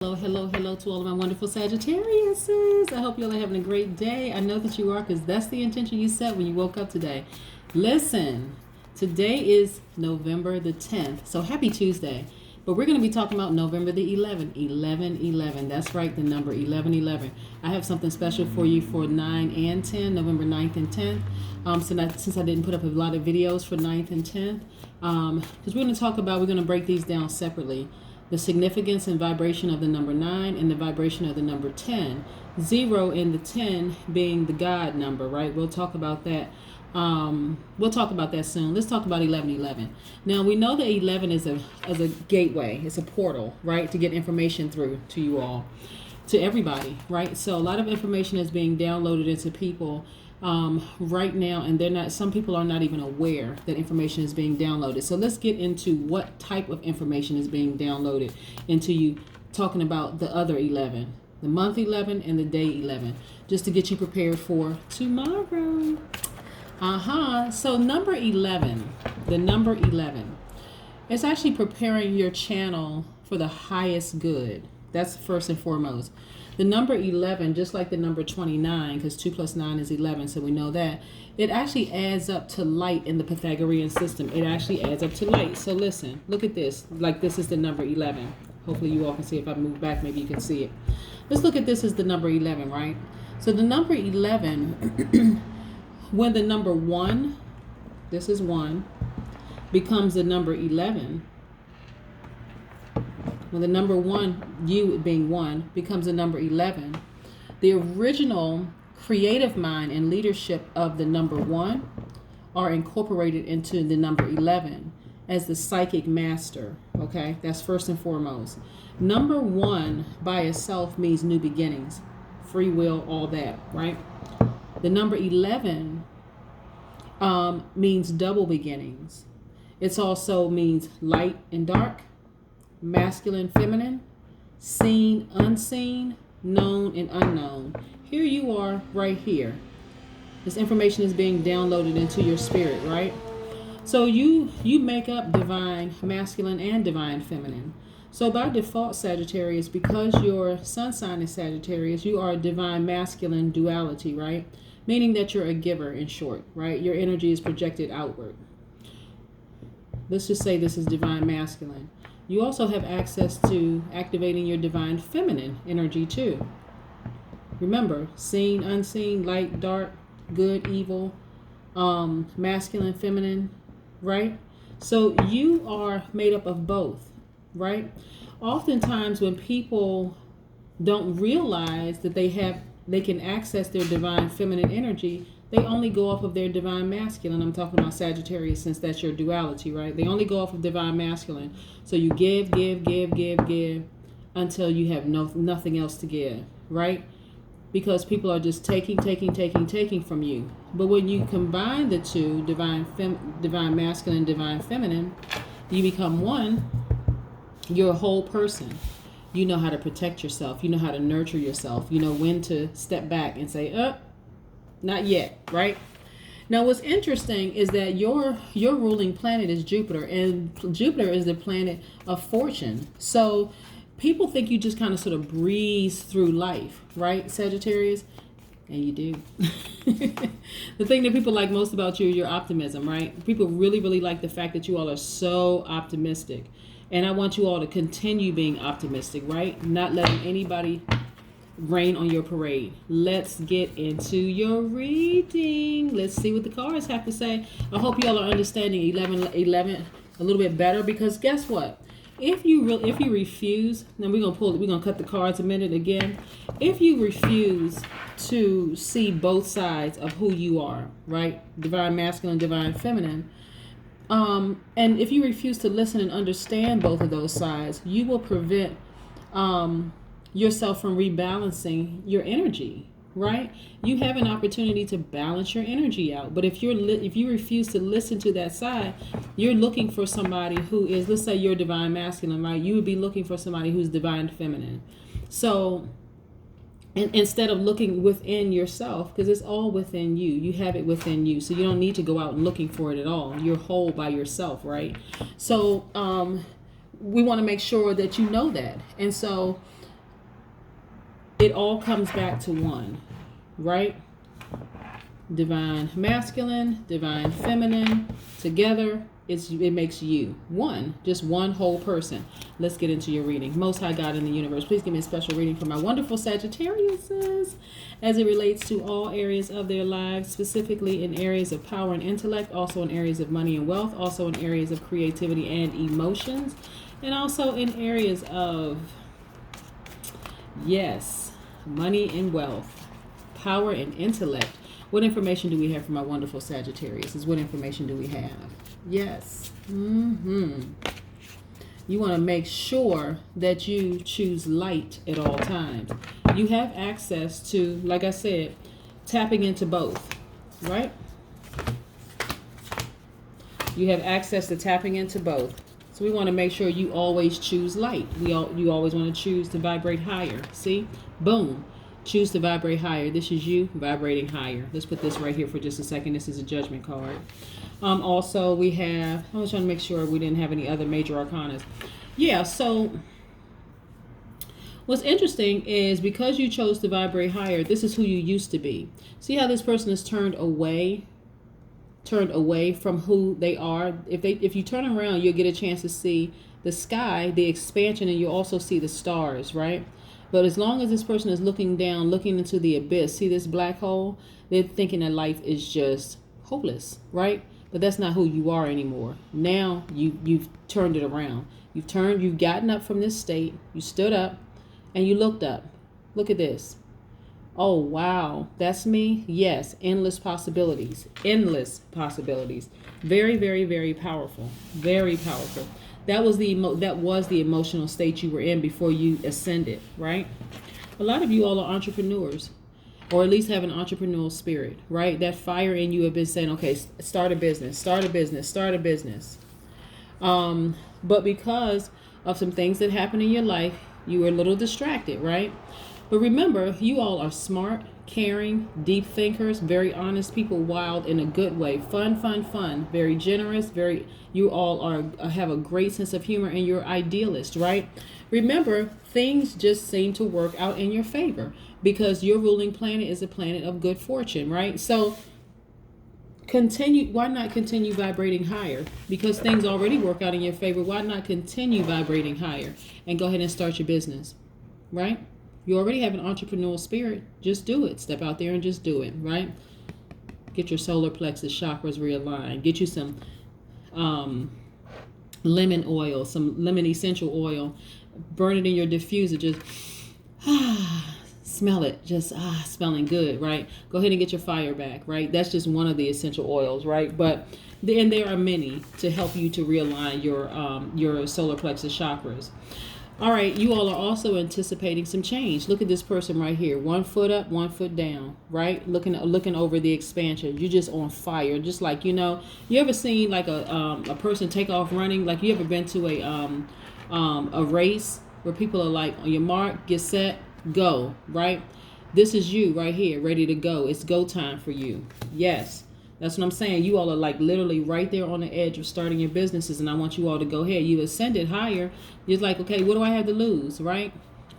Hello, hello, hello to all of my wonderful Sagittariuses. I hope you all are having a great day. I know that you are because that's the intention you set when you woke up today. Listen, today is November the 10th, so happy Tuesday. But we're going to be talking about November the 11th, 11/11. That's right, the number 11/11. I have something special for you for 9 and 10, November 9th and 10th. Since I didn't put up a lot of videos for 9th and 10th, because we're going to break these down separately. The significance and vibration of the number 9 and the vibration of the number 10. 0 and the 10 being the God number, right? We'll talk about that. We'll talk about that soon. Let's talk about 11/11. Now, we know that 11 is a gateway. It's a portal, right? To get information through to you all, to everybody, right? So a lot of information is being downloaded into people right now, and some people are not even aware that information is being downloaded. So let's get into what type of information is being downloaded into you, talking about the other 11, the month 11 and the day 11, just to get you prepared for tomorrow. So number 11, the number 11, it's actually preparing your channel for the highest good. That's first and foremost. The number 11, just like the number 29, because 2 plus 9 is 11, so we know that, it actually adds up to light in the Pythagorean system. It actually adds up to light. So listen, look at this. Like this is the number 11. Hopefully you all can see. If I move back, maybe you can see it. Let's look at this as the number 11, right? So the number 11, when the number 1, this is 1, becomes the number 11, when the number 1, you being 1, becomes the number 11, the original creative mind and leadership of the number 1 are incorporated into the number 11 as the psychic master, okay? That's first and foremost. Number 1 by itself means new beginnings, free will, all that, right? The number 11 means double beginnings. It also means light and dark, masculine, feminine, seen, unseen, known, and unknown. Here you are right here. This information is being downloaded into your spirit, right? So you make up divine masculine and divine feminine. So by default, Sagittarius, because your sun sign is Sagittarius, you are a divine masculine duality, right? Meaning that you're a giver, in short, right? Your energy is projected outward. Let's just say this is divine masculine. You also have access to activating your divine feminine energy too. Remember, seen, unseen, light, dark, good, evil, masculine, feminine, right? So you are made up of both, right? Oftentimes when people don't realize that they can access their divine feminine energy, they only go off of their divine masculine. I'm talking about Sagittarius, since that's your duality, right? They only go off of divine masculine. So you give until you have nothing else to give, right? Because people are just taking from you. But when you combine the two, divine masculine, divine feminine, you become one. You're a whole person. You know how to protect yourself. You know how to nurture yourself. You know when to step back and say, not yet, right? Now, what's interesting is that your ruling planet is Jupiter, and Jupiter is the planet of fortune. So people think you just kind of sort of breeze through life, right, Sagittarius? And you do. The thing that people like most about you is your optimism, right? People really, really like the fact that you all are so optimistic. And I want you all to continue being optimistic, right? Not letting anybody rain on your parade. Let's get into your reading. Let's see what the cards have to say. I hope you all are understanding 11 a little bit better, because guess what? If you refuse, now we're gonna cut the cards a minute again. If you refuse to see both sides of who you are, right? Divine masculine, divine feminine. And if you refuse to listen and understand both of those sides, you will prevent yourself from rebalancing your energy, right? You have an opportunity to balance your energy out. But if you refuse to listen to that side, you're looking for somebody who is, let's say you're divine masculine, right? You would be looking for somebody who's divine feminine. So instead of looking within yourself, because it's all within you. You have it within you. So you don't need to go out and looking for it at all. You're whole by yourself, right? So we want to make sure that you know that. And so it all comes back to one, right? Divine masculine, divine feminine, together, it makes you one, just one whole person. Let's get into your reading. Most High God in the universe, please give me a special reading for my wonderful Sagittariuses as it relates to all areas of their lives, specifically in areas of power and intellect, also in areas of money and wealth, also in areas of creativity and emotions, and also in areas of, yes, money and wealth, power and intellect. What information do we have for my wonderful Sagittarius? What information do we have? Yes. You want to make sure that you choose light at all times. You have access to, like I said, tapping into both, right? You have access to tapping into both. So we want to make sure you always choose light. You always want to choose to vibrate higher. See? Boom. Choose to vibrate higher. This is you vibrating higher. Let's put this right here for just a second. This is a judgment card. Also, we have, I was trying to make sure we didn't have any other major arcanas. Yeah, so what's interesting is because you chose to vibrate higher, this is who you used to be. See how this person is turned away from who they are. If you turn around, you'll get a chance to see the sky, the expansion, and you'll also see the stars, right? But as long as this person is looking down, looking into the abyss, see this black hole, they're thinking that life is just hopeless, right? But that's not who you are anymore. Now you've turned it around. You've gotten up from this state, you stood up, and you looked up. Look at this. Oh, wow, that's me? Yes, endless possibilities. Endless possibilities. Very, very, very powerful. Very powerful. That was the emotional state you were in before you ascended, right? A lot of you all are entrepreneurs, or at least have an entrepreneurial spirit, right? That fire in you have been saying, okay, start a business, start a business, start a business. But because of some things that happened in your life, you were a little distracted, right? But remember, you all are smart, caring, deep thinkers, very honest people, wild in a good way, fun, very generous, you all have a great sense of humor, and you're idealist, right? Remember, things just seem to work out in your favor because your ruling planet is a planet of good fortune, right? So why not continue vibrating higher? Because things already work out in your favor. Why not continue vibrating higher and go ahead and start your business, right? You already have an entrepreneurial spirit. Just do it. Step out there and just do it, right? Get your solar plexus chakras realigned. Get you some lemon oil, some lemon essential oil. Burn it in your diffuser. Just smell it. Just smelling good, right? Go ahead and get your fire back, right? That's just one of the essential oils, right? But then there are many to help you to realign your solar plexus chakras. All right, you all are also anticipating some change. Look at this person right here. 1 foot up, 1 foot down, right? Looking over the expansion. You're just on fire. Just like, you ever seen like a person take off running? Like, you ever been to a race where people are like, on your mark, get set, go, right? This is you right here, ready to go. It's go time for you. Yes. That's what I'm saying. You all are like literally right there on the edge of starting your businesses, and I want you all to go ahead. You ascended higher. You're like, okay, what do I have to lose, right?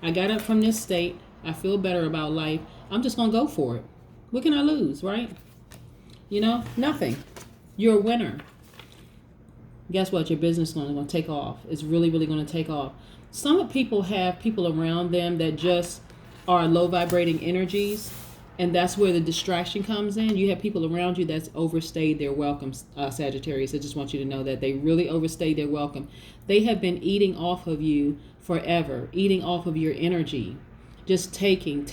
I got up from this state. I feel better about life. I'm just going to go for it. What can I lose, right? Nothing. You're a winner. Guess what? Your business is going to take off. It's really, really going to take off. Some people have people around them that just are low vibrating energies. And that's where the distraction comes in. You have people around you that's overstayed their welcome, Sagittarius. I just want you to know that they really overstayed their welcome. They have been eating off of you forever, eating off of your energy, just taking.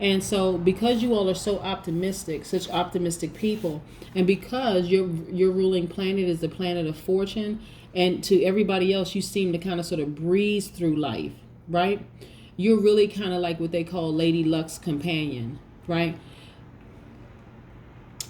And so because you all are so optimistic, such optimistic people, and because your ruling planet is the planet of fortune, and to everybody else, you seem to kind of sort of breeze through life, right? You're really kind of like what they call Lady Luck's companion, right?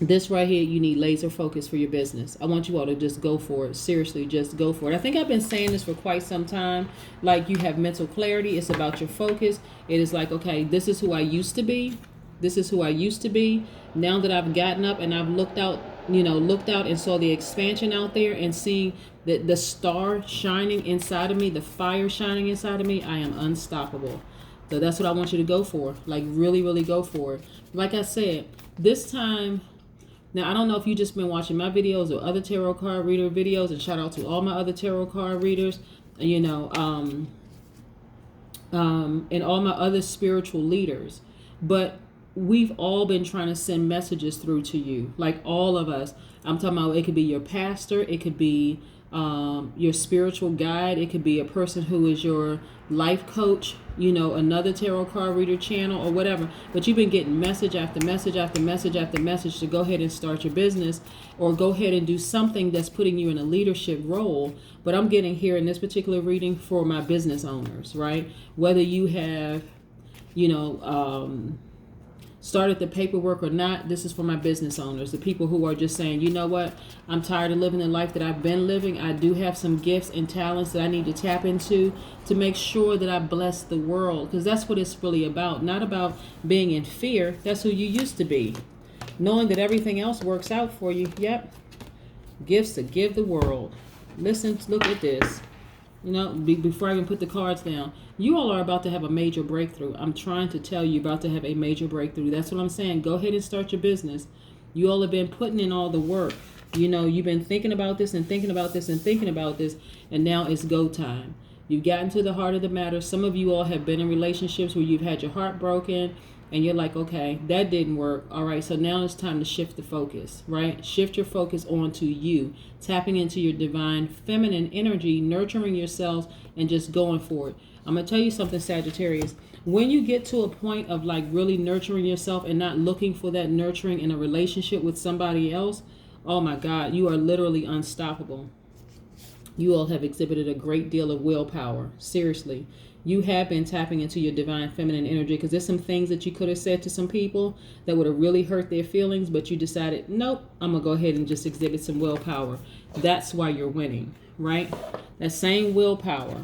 This right here, you need laser focus for your business. I want you all to just go for it. Seriously, just go for it. I think I've been saying this for quite some time. Like, you have mental clarity. It's about your focus. It is like, okay, this is who I used to be. This is who I used to be. Now that I've gotten up and I've looked out looked out and saw the expansion out there and seeing the star shining inside of me, the fire shining inside of me, I am unstoppable. So that's what I want you to go for. Like, really, really go for it. Like I said, this time, now I don't know if you've just been watching my videos or other tarot card reader videos, and shout out to all my other tarot card readers, and all my other spiritual leaders. But we've all been trying to send messages through to you, like all of us. I'm talking about, it could be your pastor, it could be your spiritual guide, it could be a person who is your life coach, another tarot card reader channel or whatever. But you've been getting message after message after message after message to go ahead and start your business, or go ahead and do something that's putting you in a leadership role. But I'm getting here in this particular reading for my business owners, right? Whether you have, started the paperwork or not, this is for my business owners, the people who are just saying, you know what, I'm tired of living the life that I've been living. I do have some gifts and talents that I need to tap into to make sure that I bless the world, because that's what it's really about. Not about being in fear. That's who you used to be, knowing that everything else works out for you. Yep, gifts to give the world. Listen, look at this. Before I even put the cards down, you all are about to have a major breakthrough. I'm trying to tell you, about to have a major breakthrough. That's what I'm saying. Go ahead and start your business. You all have been putting in all the work. You've been thinking about this and thinking about this and thinking about this, and now it's go time. You've gotten to the heart of the matter. Some of you all have been in relationships where you've had your heart broken, and you're like, okay, that didn't work. All right, so now it's time to shift the focus, right? Shift your focus onto you, tapping into your divine feminine energy, nurturing yourselves, and just going for it. I'm going to tell you something, Sagittarius. When you get to a point of like really nurturing yourself and not looking for that nurturing in a relationship with somebody else, oh my God, you are literally unstoppable. You all have exhibited a great deal of willpower. Seriously. You have been tapping into your divine feminine energy, because there's some things that you could have said to some people that would have really hurt their feelings, but you decided, nope, I'm going to go ahead and just exhibit some willpower. That's why you're winning, right? That same willpower.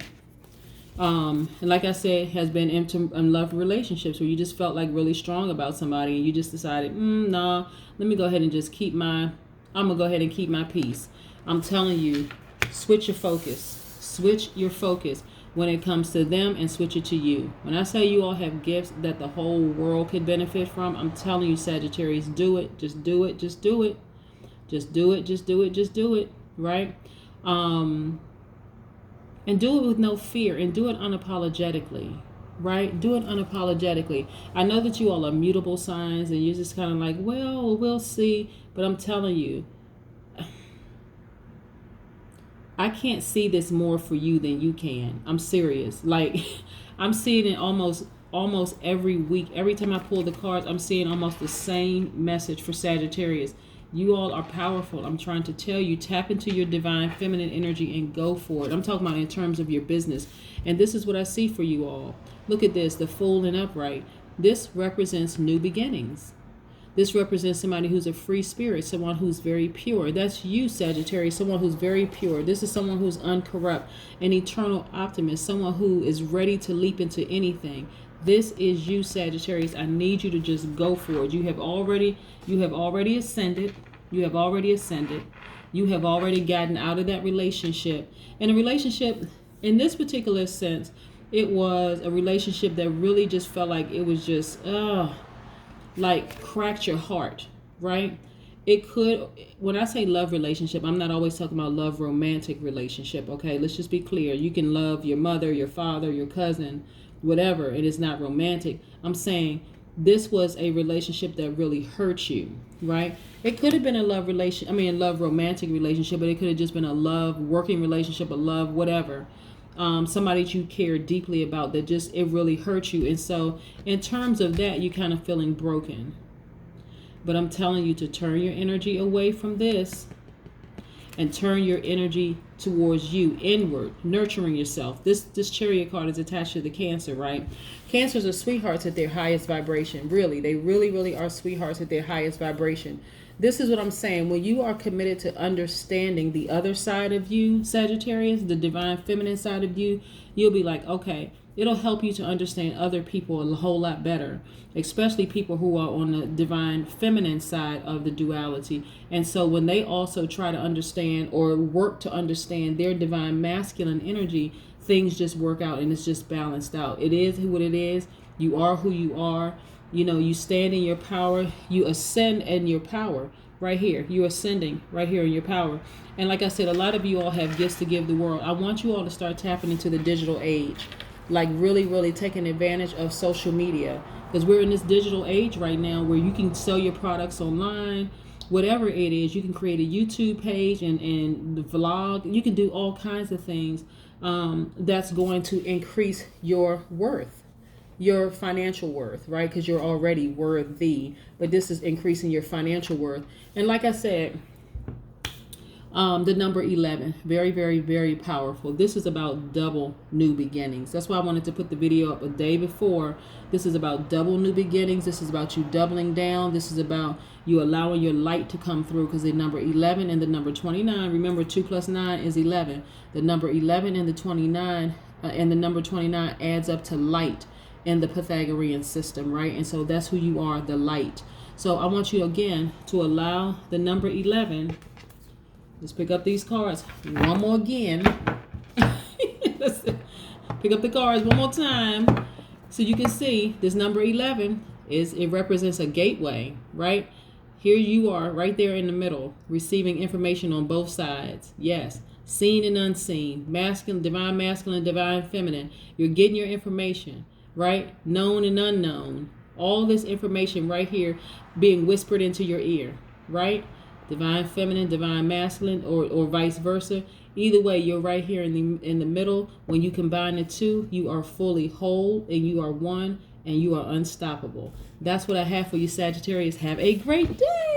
And like I said, has been in love relationships where you just felt like really strong about somebody, and you just decided, nah, let me go ahead and just I'm going to go ahead and keep my peace. I'm telling you, switch your focus. Switch your focus when it comes to them, and switch it to you. When I say you all have gifts that the whole world could benefit from, I'm telling you, Sagittarius, do it. Just do it. Just do it. Just do it. Just do it. Just do it. Right? And do it with no fear, and do it unapologetically. Right? Do it unapologetically. I know that you all are mutable signs, and you're just kind of like, well, we'll see. But I'm telling you, I can't see this more for you than you can. I'm serious. Like, I'm seeing it almost every week. Every time I pull the cards, I'm seeing almost the same message for Sagittarius. You all are powerful. I'm trying to tell you, tap into your divine feminine energy and go for it. I'm talking about in terms of your business. And this is what I see for you all. Look at this, the Fool and Upright. This represents new beginnings. This represents somebody who's a free spirit, someone who's very pure. That's you, Sagittarius, someone who's very pure. This is someone who's uncorrupt, an eternal optimist, someone who is ready to leap into anything. This is you, Sagittarius. I need you to just go for it. You have already ascended. You have already ascended. You have already gotten out of that relationship. And a relationship, in this particular sense, it was a relationship that really just felt like it was just, like cracked your heart, right? It could, when I say love relationship, I'm not always talking about love romantic relationship, okay? Let's just be clear. You can love your mother, your father, your cousin, whatever. It is not romantic. I'm saying this was a relationship that really hurt you, right? It could have been a love romantic relationship, but it could have just been a love working relationship, a love whatever. Somebody that you care deeply about that just, it really hurt you. And so in terms of that, you're kind of feeling broken. But I'm telling you to turn your energy away from this and turn your energy towards you, inward, nurturing yourself. This Chariot card is attached to the Cancer, right? Cancers are sweethearts at their highest vibration. Really, they really, really are sweethearts at their highest vibration. this is what I'm saying. When you are committed to understanding the other side of you, Sagittarius, the divine feminine side of you, you'll be like, okay, it'll help you to understand other people a whole lot better, especially people who are on the divine feminine side of the duality. And so when they also try to understand or work to understand their divine masculine energy, things just work out and it's just balanced out. It is what it is. You are who you are. You know, you stand in your power. You ascend in your power right here. You're ascending right here in your power. And like I said, a lot of you all have gifts to give the world. I want you all to start tapping into the digital age. Like really, really taking advantage of social media. Because we're in this digital age right now where you can sell your products online. Whatever it is, you can create a YouTube page and the vlog. You can do all kinds of things that's going to increase your worth, your financial worth, right? Because you're already worthy, but this is increasing your financial worth. And like I said, the number 11, very, very, very powerful. This is about double new beginnings. That's why I wanted to put the video up a day before. This is about double new beginnings. This is about you doubling down. This is about you allowing your light to come through, because the number 11 and the number 29, remember 2 plus 9 is 11. The number 11 and the 29 and the number 29 adds up to light in the Pythagorean system, right? And so that's who you are, the light. So I want you again to allow the number 11. Let's pick up these cards one more again. Let's pick up the cards one more time. So you can see this number 11 it represents a gateway, right? Here you are right there in the middle, receiving information on both sides. Yes, seen and unseen, masculine, divine feminine. You're getting your information, right? Known and unknown. All this information right here being whispered into your ear, right? Divine feminine, divine masculine, or vice versa. Either way, you're right here in the middle. When you combine the two, you are fully whole and you are one and you are unstoppable. That's what I have for you, Sagittarius. Have a great day.